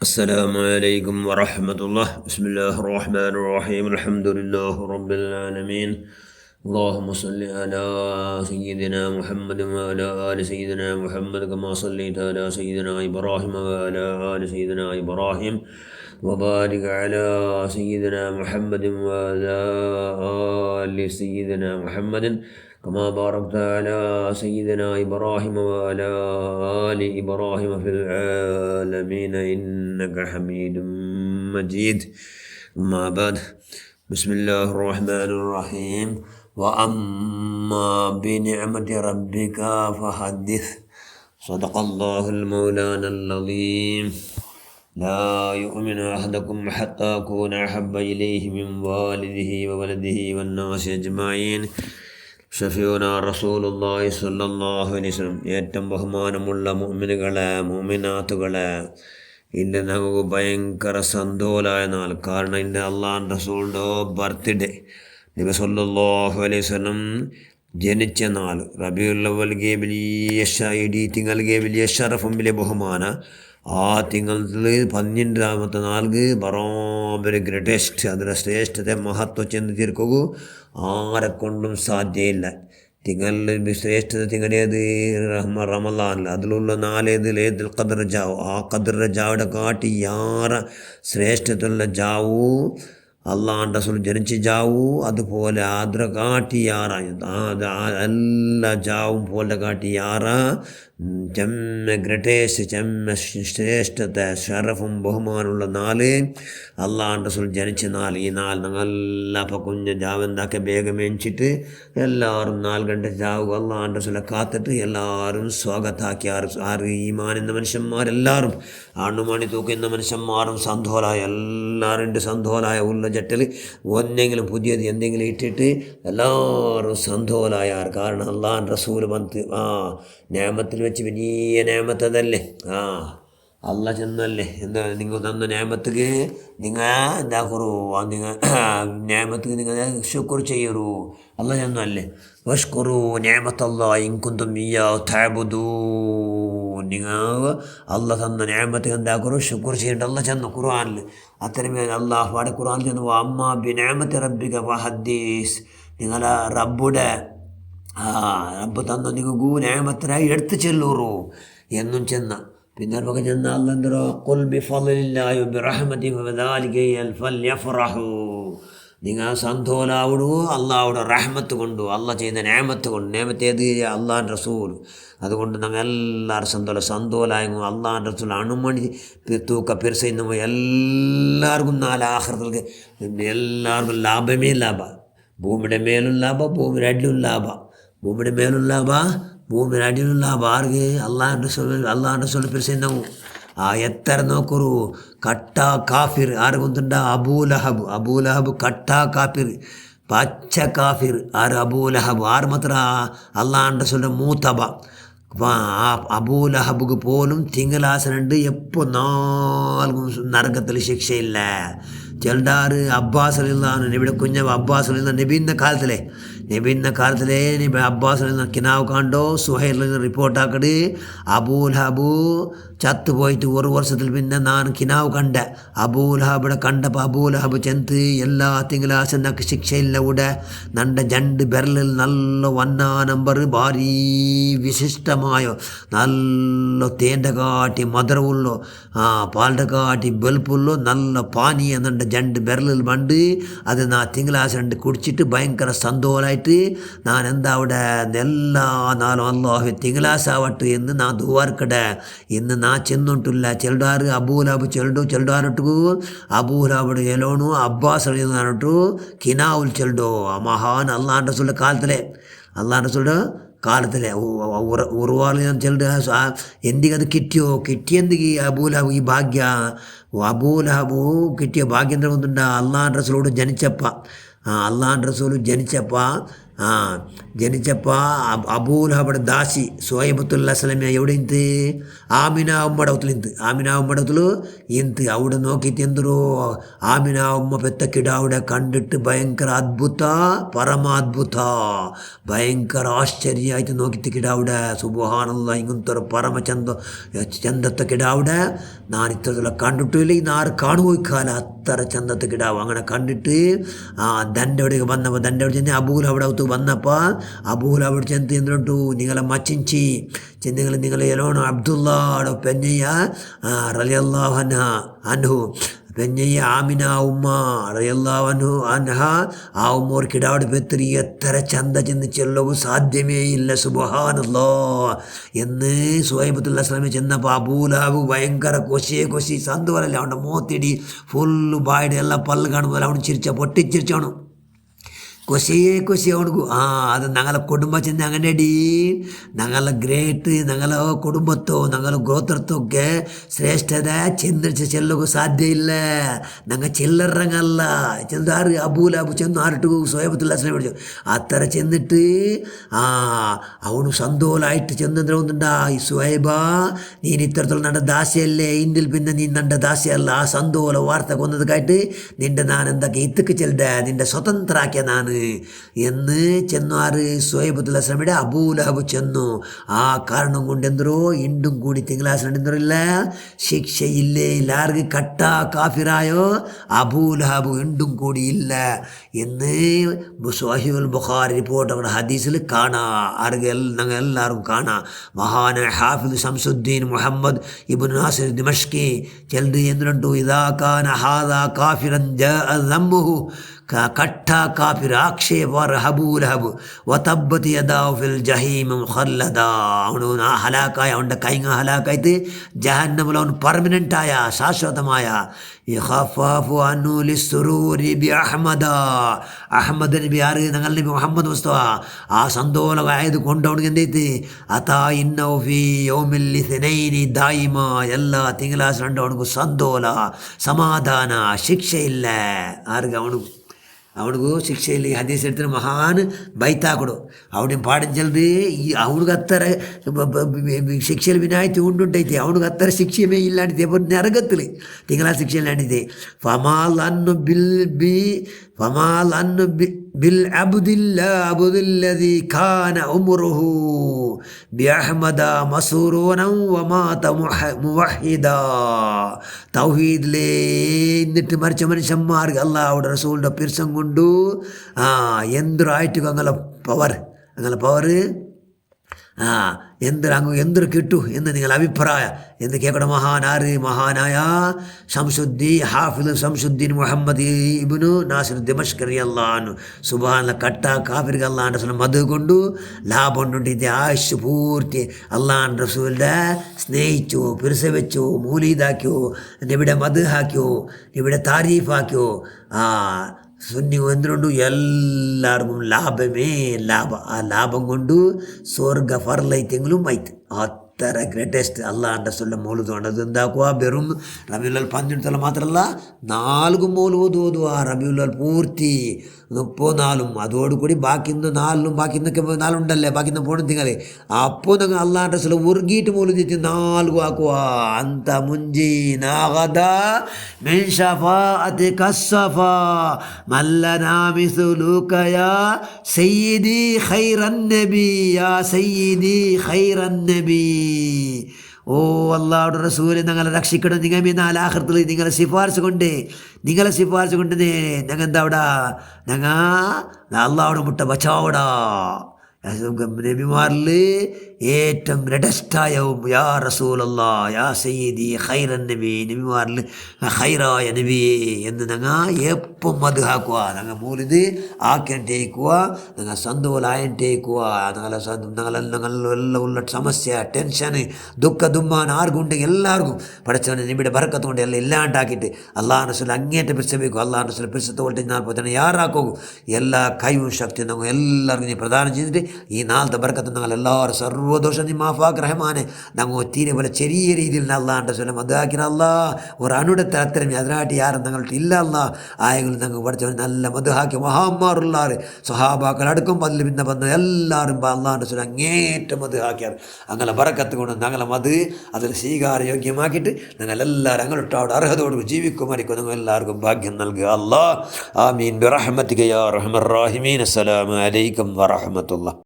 السلام عليكم ورحمة الله. بسم الله الرحمن الرحيم. الحمد لله رب العالمين. اللهم صل على سيدنا محمد وعلى آل سيدنا محمد كما صليت على سيدنا إبراهيم وعلى آل سيدنا إبراهيم وبارك على سيدنا محمد وعلى آل سيدنا محمد كما باركت على سيدنا إبراهيم وعلى آل إبراهيم في العالمين إنك حميد مجيد. أما بعد، بسم الله الرحمن الرحيم. وأما بنعمة ربك فحدث. صدق الله المولانا العظيم. لا يؤمن أحدكم حتى أكون أحب إليه من والده وولده والناس أجمعين. ഷഫീഉനാ റസൂലുള്ളാഹി സ്വല്ലല്ലാഹു അലൈഹി വസല്ലം. ഏറ്റവും ബഹുമാനമുള്ള മുഅ്മിനുകളെ, മുഅ്മിനാത്തുകളെ, ഇന്ന് നമുക്ക് ഭയങ്കര സന്തോഷമായ നാൾ. കാരണം ഇന്ന് അള്ളാഹുവിൻ്റെ റസൂലിൻ്റെ ബർത്ത്ഡേ, നബി സല്ലല്ലാഹു അലൈഹി വസല്ലം ജനിച്ച നാൾ. റബീഉൽ അവ്വൽಗೆ വലിയ ഇടീ തിങ്കൾಗೆ വലിയ ഷറഫും വലിയ ബഹുമാന. ആ തിങ്കളിൽ 12ാമത്തെ നാൾക്ക് ബറാബർ ഗ്രേറ്റസ്റ്റ്, അതിൻ്റെ ശ്രേഷ്ഠತೆ മഹത്വം ചെന്ന് തീർക്കൂ ആരെക്കൊണ്ടും സാധ്യയില്ല. തിങ്കളിൽ ശ്രേഷ്ഠത തിങ്ങടേത് റമളാനിൽ, അതിലുള്ള നാലേത് ലേതുൽ ഖദർ ജാവു. ആ ഖദർ ജാവിടെ കാട്ടി യാറ ശ്രേഷ്ഠത്തുള്ള ജാവു അള്ളാഹുവിൻ്റെ റസൂൽ ജനിച്ച് ജാവു. അതുപോലെ ആദ്ര കാട്ടി യാറ എല്ലാ ജാവും പോലെ കാട്ടി യാറ ചെമ്മ ഗ്രേറ്റസ്റ്റ്, ചെമ്മ ശ്രേഷ്ഠത്തെ, ഷറഫും ബഹുമാനമുള്ള നാല് അള്ളാഹുവിൻ്റെ റസൂൽ ജനിച്ച നാൾ. ഈ നാൾ ഞങ്ങളപ്പം കുഞ്ഞ് ജാവെന്താക്കി വേഗം എണിച്ചിട്ട് എല്ലാവരും 4 ഗಂಟೆ ജാവുക അള്ളാഹുവിൻ്റെ റസൂലെ കാത്തിട്ട് എല്ലാവരും സ്വാഗതാക്കി. ആറ് ഈമാൻ എന്ന മനുഷ്യന്മാരെല്ലാവരും, ആണുമണി തൂക്കുന്ന മനുഷ്യന്മാരും സന്തോഷായ എല്ലാവരും സന്തോഷായ ഉള്ള ജട്ടിൽ ഒന്നെങ്കിലും പുതിയത് എന്തെങ്കിലും ഇട്ടിട്ട് എല്ലാവരും സന്തോഷായാർ. കാരണം അള്ളാഹുവിൻ്റെ റസൂൽ വന്ന് നേമത്തിൽ വെച്ച് വലിയ നേമത്തതല്ലേ. അല്ല ചെന്നല്ലേ എന്താ നിങ്ങൾ തന്ന നേമത്തുക്ക് നിങ്ങൾ എന്താ കുറവ്, നിങ്ങൾ നേമത്തുക്ക് നിങ്ങൾ ശുക്ർ ചെയ്യൂ. അല്ല ചെന്നല്ലേ വഷ്കുറു നേമത്തല്ലാഹി ഇൻ കുന്തും ഇയ്യാഹു തഅ്ബുദൂൻ. നിങ്ങൾ അല്ല തന്ന നേമത്തുക്ക് എന്താക്കറു ശുക്ർ ചെയ്യേണ്ട. അല്ല ചെന്നു ഖുർആനിൽ അത്രമേ അള്ളാഹു പാടെ ഖുർആനിൽ ചെന്നു അമ്മാ ബിനിഅമതി റബ്ബിക ഫഹദ്ദീസ്. നിങ്ങളെ റബ്ബുടെ റബ്ബ് തന്ന നിങ്ങൾക്ക് നേമത്തിനായി എടുത്തു ചെല്ലൂറു എന്നും ചെന്ന. പിന്നെ നമുക്ക് ചെന്ന അല്ലെന്തോ ഖുൽ ബിഫളില്ലാഹി വബിറഹ്മതിഹി ഫദാലിക ഫൽയഫ്റഹു. നിങ്ങൾ സന്തോഷാവിടൂ അള്ളാഹുടെ റഹ്മത്ത് കൊണ്ടു, അള്ളാഹ് ചെയ്ത നേമത്ത് കൊണ്ട്. നേമത്ത് ഏത്? അള്ളാഹിൻ്റെ റസൂൽ. അതുകൊണ്ട് ഞങ്ങൾ എല്ലാവരും സന്തോഷമായെങ്കിൽ അള്ളാഹിൻ്റെ റസൂൽ അണുമണി തൂക്ക പിരിച്ചുന്ന എല്ലാവർക്കും ആഖിറത്തിൽ എല്ലാവർക്കും ലാഭമേ ലാഭ. ഭൂമിയുടെ മേലും ലാഭ, ഭൂമിയുടെ അടിയിലും ലാഭ. ഭൂമിയുടെ മേലും ലാഭ, ഭൂമിയുടെ അടിയിലും ലാഭ. ആർക്ക്? അള്ളാഹിൻ്റെ റസൂൽ പിരിച്ചുന്നു. എത്ര നോക്കൂ കട്ടാ കാഫിർ. ആര് കൊണ്ടുണ്ട? അബൂലഹബ് കട്ടാ കാഫിർ, പച്ച കാഫിർ. ആര്? അബൂലഹബ്. ആറ് മാത്ര? അള്ളാഹിൻ്റെ റസൂലിൻ്റെ മൂത്തബ. അബൂലഹബുക്ക് പോലും തിങ്കളാസനുണ്ട്. എപ്പോൾ 4 നരകത്തിൽ ശിക്ഷയില്ല. ചെൽഡാറ് അബ്ബാസ് അലിള്ളാഹു നബിയുടെ കുഞ്ഞ അബ്ബാസ് അലിള്ള നബീൻ്റെ കാലത്തിലെ നബി അബ്ബാസ് അലിള്ള കിനാവ് കണ്ടോ സുഹൈൽ റിപ്പോർട്ടാക്കട്. അബൂലഹബു ചത്തുപോയിട്ട് 1 വർഷത്തിൽ പിന്നെ ഞാൻ കിനാവ് കണ്ട. അബൂലഹബിടെ കണ്ടപ്പോൾ അബൂലഹബ് ചെന്ന് എല്ലാ തിങ്കളാഴ്ച നക്ക് ശിക്ഷയില്ല. ഇവിടെ നൻ്റെ 2 ബെരലിൽ നല്ല 1 നമ്പർ ഭാരീ വിശിഷ്ടമായോ നല്ല തേൻ്റെ കാട്ടി മധുരമുള്ളോ പാലിൻ്റെ കാട്ടി ബെൽപ്പുള്ളോ നല്ല പാനീയ നൻ്റെ 2 ബെരലിൽ പണ്ട്. അത് ഞാൻ തിങ്കളാഴ്ച 2 കുടിച്ചിട്ട് ഭയങ്കര സന്തോഷമായിട്ട് ഞാൻ എന്താ അവിടെ എല്ലാ നാളും അല്ലാഹു തിങ്കളാഴ്ച ആവട്ടെ എന്ന് ഞാൻ ദുവാർക്കടെ. ഇന്ന് ഞാൻ ചെന്നിട്ടില്ല. ചെൽഡാറ് അബൂലഹബ് ചെൽഡാറിട്ടു അബൂലഹബിടെ എലോണു അബ്ബാസ് അലിട്ടു കിനാവുൽ ചെൽഡോ. മഹാൻ അള്ളാഹിൻ്റെ റസൂലിൻ്റെ കാലത്തിലെ ഉറവാളിൽ ചെല്ലുക. എന്തിക്കത് കിട്ടിയെന്തിക്ക് അബൂലഹബ് ഈ ഭാഗ്യ? അബൂലഹബു കിട്ടിയ ഭാഗ്യം എന്തുകൊണ്ടുണ്ട? അള്ളാഹിൻ്റെ റസൂലോട് ജനിച്ചപ്പോൾ ജനിച്ചപ്പോൾ അബൂലഹബയുടെ ദാസി സുഹൈബത്തുല്ലാ സ്വലമ എവിടെ ಇಂತು ಆಮಿನಾ ಉಮ್ಮಡವತಲು ಆಮಿನಾ ಉಮ್ಮಡವತಲು ಇಂತು അവിടെ നോക്കിയിട്ട് എന്തോ ആമിനാ ഉമ്മ പെത്ത കിടാവിടെ കണ്ടിട്ട് ഭയങ്കര അദ്ഭുത പരമാദ്ഭുത ഭയങ്കര ആശ്ചര്യമായിട്ട് നോക്കിയിട്ട് കിടാവിടെ സുബ്ഹാനല്ലാ ഇങ്ങനത്തെ ഒരു ചന്തത്തെ കിടാവിടെ ഞാൻ ഇത്തരത്തിലുള്ള കണ്ടിട്ടില്ല ഇന്ന് ആര് കാണുപോയിക്കാല അത്ര ചന്തത്തെ കിടാവ് അങ്ങനെ കണ്ടിട്ട് ദൻ്റെ അവിടേക്ക് വന്നപ്പോൾ ദൻ്റെ അവിടെ ചെന്ന് അബൂലഹബയുടെ അടുത്ത് വന്നപ്പോൾ അബൂലഹബയുടെ ചെന്ന് എന്തുണ്ടു നിങ്ങളെ മച്ചിഞ്ചി നിങ്ങൾ എലോണ അബ്ദുള്ളയുടെ പെഞ്ഞയ്യ റളിയല്ലാഹു അൻഹു പെഞ്ഞയ്യ ആമിന ഉമ്മ റളിയല്ലാഹു അൻഹ ആ ഉമ്മോർ കിടാവിടെ പെത്തിരി എത്ര ചന്ത ചെന്ന് ചെല്ലവും സാധ്യമേ ഇല്ല സുബ്ഹാനല്ലാഹ് എന്ന് സുഹൈബത്തുല്ലാ സ്വലമ ചെന്നപ്പോൾ അബൂലഹബ് ഭയങ്കര കൊശി സന്തോഷമല്ല അവൻ്റെ മോത്തിടി ഫുള്ള് ബായുടെ എല്ലാ പല്ല് കാണുമ്പോൾ അവൻ പൊട്ടിച്ചിരിച്ചാണ് ಖುಷಿ ಅವನಿಗೂ ಅದು ഞങ്ങളെ കുടുംബ ചെന്ന് അങ്ങനെയടി ഞങ്ങളെ ഗ്രേറ്റ് ഞങ്ങളെ കുടുംബത്തോ ഞങ്ങളെ ഗോത്രത്തൊക്കെ ശ്രേഷ്ഠത ചെന്നിട്ട് ചെല്ലಗೂ ಸಾಧ್ಯ ಇಲ್ಲ ഞങ്ങൾ ചില്ലറങ്ങല്ല ചെന്നാറ് അബൂലഹബ് ചെന്ന് ആരിട്ട് സുഹൈബത്തുല്ലാ സ്വലമ പിടിച്ചു അത്ര ചെന്നിട്ട് അവನು ಸಂದೋಲಾയിട്ട് ചെന്നിട്ട് ഒന്നുണ്ടാ ഈ സുഹൈബ നീൻ ഇത്തരത്തിലുള്ള നണ്ട ദാസിയല്ലേ ഇന്ത്യയിൽ പിന്നെ നീ നണ്ട ദാസിയല്ല ആ സന്തോല വാർത്ത കൊന്നതൊക്കെയായിട്ട് നിന്റെ ഞാൻ എന്തൊക്കെ ഇത്തക്ക് ചെല്ലുടെ നിന്റെ സ്വതന്ത്രാക്കിയ ഞാൻ എന്ന് ചെന്നു ആറ് സുഹൈബത്തുല്ലാ സ്വലമയുടെ അബൂലഹബ് ചെന്നു ആ കാരണം കൊണ്ട് എന്തോ ഇണ്ടും കൂടി തിങ്കളാഴ്ച എന്തോ ഇല്ല ശിക്ഷയില്ലേ എല്ലാവർക്കും കട്ട കാഫിറായോ അബൂലഹബ് ഇണ്ടും കൂടി ഇല്ല എന്ന് സ്വഹീഹുൽ ബുഖാരി റിപ്പോർട്ട് അവിടെ ഹദീസിൽ കാണാം ആർക്ക് ഞങ്ങൾ എല്ലാവരും കാണാം മഹാന ഹാഫിദ് ശംസുദ്ദീൻ മുഹമ്മദ് ഇബ്നു നാസിർ ദിമഷ്കി ചെല്ലു എന്തുണ്ടു ഇദാ കാന ഹാദാ കാഫിറൻ ജാഅ ദമ്മുഹു കട്ട കാഫിർ ആക്ഷേപർ അബൂലഹബ് വതബ്ബത് യദാഹു ഫിൽ ജഹീം മുഖല്ലദ അവನು ഹലാക്കായ അവൻ്റെ കൈങ്ങ ഹലാക്കായിട്ട് ജഹന്നമിൽ അവൻ പെർമനൻ്റായ ശാശ്വതമായ യഖഫാഫു അന്നു ലിസ്സുറൂരി ബി അഹമ്മദ് നബി ആറ് ഞങ്ങൾ നബി മുഹമ്മദ് മുസ്തഫ ആ സന്തോഷമായത് കൊണ്ട് അവനിക്ക് എന്തೈತಿ അതാ ഇന്നഹു ഫീ യൗമിൽ ഇത്നൈനി ദായിമ എല്ലാ തിങ്കളാഴ്ച അവനിക്ക് സന്തോഷ സമാധാന ಶಿಕ್ಷೆಯಿಲ್ಲ ആർക്ക് ಅವನಿಗೂ ಶಿಕ್ಷೆಯಲ್ಲಿ ಹದೀಸ್ ಹೇಳ್ತಾರೆ ಮಹಾನ್ ಬೈತಾಕೊಡು ಅವನಿಗೆ ಪಾಡಿಂಚಲ್ದು ಈ ಅವನಿಗೆ ಹತ್ತರ ಶಿಕ್ಷೆಯಲ್ಲಿ ವಿನಾಯಿತಿ ಉಂಟುಂಟೈತಿ ಅವನಿಗೆ ಹತ್ತರ ಶಿಕ್ಷೆಯೇ ಇಲ್ಲ ಅಂತಿದೆ ನರಗತ್ತಲಿ ತಿಂಗಳ ಶಿಕ್ಷೆಯಲ್ಲಿ ಅಂಟಿದೆ ಫಮಾಲ್ ಅನ್ನು ಬಿಲ್ ಅಬುದಿಲ್ಲದಿ ಖಾನ ಉಮರುಹು ബിഅഹ്മദ മസൂറൂനം വമാത മുവഹിദ തൗഹീദിലേ എന്നിട്ട് മരിച്ച മനുഷ്യന്മാർക്ക് അല്ലാഹുവിൻ്റെ റസൂലിൻ്റെ പിർസം കൊണ്ടു എന്തൊരായിട്ട് അങ്ങനെ പവർ എന്തൊരു കിട്ടു എന്ന് നിങ്ങൾ അഭിപ്രായം എന്ന് കേൾക്കണ മഹാനായ ഹാഫിദ് ശംസുദ്ദീൻ മുഹമ്മദ് ഇബ്നു നാസിർ ദിമഷ്കി റളിയല്ലാഹു അൻഹു സുബ്ഹാനല്ലാഹ് കട്ട കാഫിർക്ക് അല്ലാഹുവിൻ്റെ റസൂൽ മദ് കൊണ്ടു ലാഭം കൊണ്ടിട്ട് ആയുഷ് പൂർത്തി അല്ലാഹുവിൻ്റെ റസൂലിൻ്റെ സ്നേഹിച്ചു പിരിസവെച്ചു മൂലീദാക്കിയോ ഇവിടെ മദ് ಹಾಕ್ಯೋ ഇവിടെ താരീഫാക്കിയോ സുന്നി എന്തുകൊണ്ട് എല്ലാവർക്കും ലാഭമേ ആ ലാഭം കൊണ്ട് സ്വർഗ ഫർലൈത്തെങ്കിലും ആಯ್ತು അത്ര ഗ്രേറ്റസ്റ്റ് അള്ളാഹുവിൻ്റെ റസൂലിൻ്റെ മൗലിദ് അത് എന്താക്കുക വെറും റബീഉൽ 12 മാത്രമല്ല 4 മൗലിദ് ഓതുക റബീഉൽ പൂർത്തി 34 അതോടുകൂടി ബാക്കിന്ന് 4 ബാക്കിന്നൊക്കെ 4 ഉണ്ടല്ലേ ബാക്കിന്ന് പോകണം തിങ്ങളെ അപ്പോൾ നിങ്ങൾ അള്ളാഹുവിൻ്റെ റസൂൽ ഉറുകിയിട്ട് മൗലിദ് 4 ആക്കുക അന്ത മുൻജീനാഗദ മിൻ ശഫാഅതി കസ്സഫാ മല്ലനാ മിസ്ലുക യാ സയ്യിദി ഖൈറൻ നബി യാ സയ്യിദി ഖൈറൻ നബി ഓ അല്ലാഹുവിൻ്റെ റസൂൽ ഞങ്ങളെ രക്ഷിക്കണം നിങ്ങൾ ആഖിറത്തിൽ നിങ്ങളെ ശിഫാർശ കൊണ്ട് ഞങ്ങൾ എന്താ അവിടെ ഞങ്ങൾ അല്ലാഹുവിനെ മുട്ട ബച്ചാവടാ നബിമാരിൽ ഏറ്റവും ഗ്രേറ്റസ്റ്റായവും യാ റസൂലല്ലാ യാ സയ്യിദി ഖൈറൻ നബി നബിമാരിൽ ഖൈറായ നബി എന്ന് ഞങ്ങൾ എപ്പം മത് ಹಾಕುವ ഞങ്ങൾ മൂലിത് ആക്കിയಂಟേക്കുക ഞങ്ങൾ സന്തോഷായಂಟേക്കുക ഞങ്ങളെല്ലാം ഉള്ള സമസ്യ ടെൻഷൻ ദുഃഖ ദുമ്മാൻ ആർക്കുണ്ടെങ്കിൽ എല്ലാവർക്കും പഠിച്ചവനെ നബിയുടെ ബർക്കത്ത് കൊണ്ട് എല്ലാം ഇല്ലാണ്ടാക്കിയിട്ട് അള്ളാഹു റസൂൽ അങ്ങേറ്റം പിരിച്ചಬೇಕು അള്ളാഹു റസൂൽ പിരിച്ചത്ത് വോൾട്ടേജ് 40 ಯಾರಾಕೋಗು ಎಲ್ಲ ಕೈവും ശക്തിയും ഞങ്ങൾ എല്ലാവർക്കും നീ പ്രദാനം ചെയ്തിട്ട് ഈ നാളത്തെ ബർക്കത്ത് ഞങ്ങൾ എല്ലാവരും സർവ്വ ദോഷം നീ മാഫാക്ക് റഹ്മാനെ. ഞങ്ങൾ തീരെ പോലെ ചെറിയ രീതിയിൽ അള്ളാൻ്റെ സ്വലം അതാക്കിന അല്ലാ ഒരു അണുടത്തെ അത്തരം അതിനായിട്ട് ആരും ഞങ്ങൾക്ക് ഇല്ല അല്ല ആയെങ്കിലും ഞങ്ങൾ പഠിച്ചവൻ നല്ല മധുഹാക്കി മഹാന്മാരുള്ളാറ് സ്വഹാബാക്കൾ അടുക്കും പതിൽ പിന്നെ വന്ന് എല്ലാവരും അള്ളാൻ്റെ സ്വലം അങ്ങേറ്റം മധുഹാക്കിയാർ. അങ്ങനെ ബറക്കത്ത് കൊണ്ട് ഞങ്ങളെ മത് അതിൽ സ്വീകാരയോഗ്യമാക്കിയിട്ട് ഞങ്ങളെല്ലാവരും ഞങ്ങളിട്ട് അവിടെ അർഹതയോട് ജീവിക്കുമായിരിക്കും. നിങ്ങൾ എല്ലാവർക്കും ഭാഗ്യം നൽകുക അല്ലാ. ആമീൻ ബിറഹ്മതിക യാ അർഹമർ റഹീമീൻ. അസ്സലാമു അലൈക്കും വറഹ്മത്തുള്ളാഹി.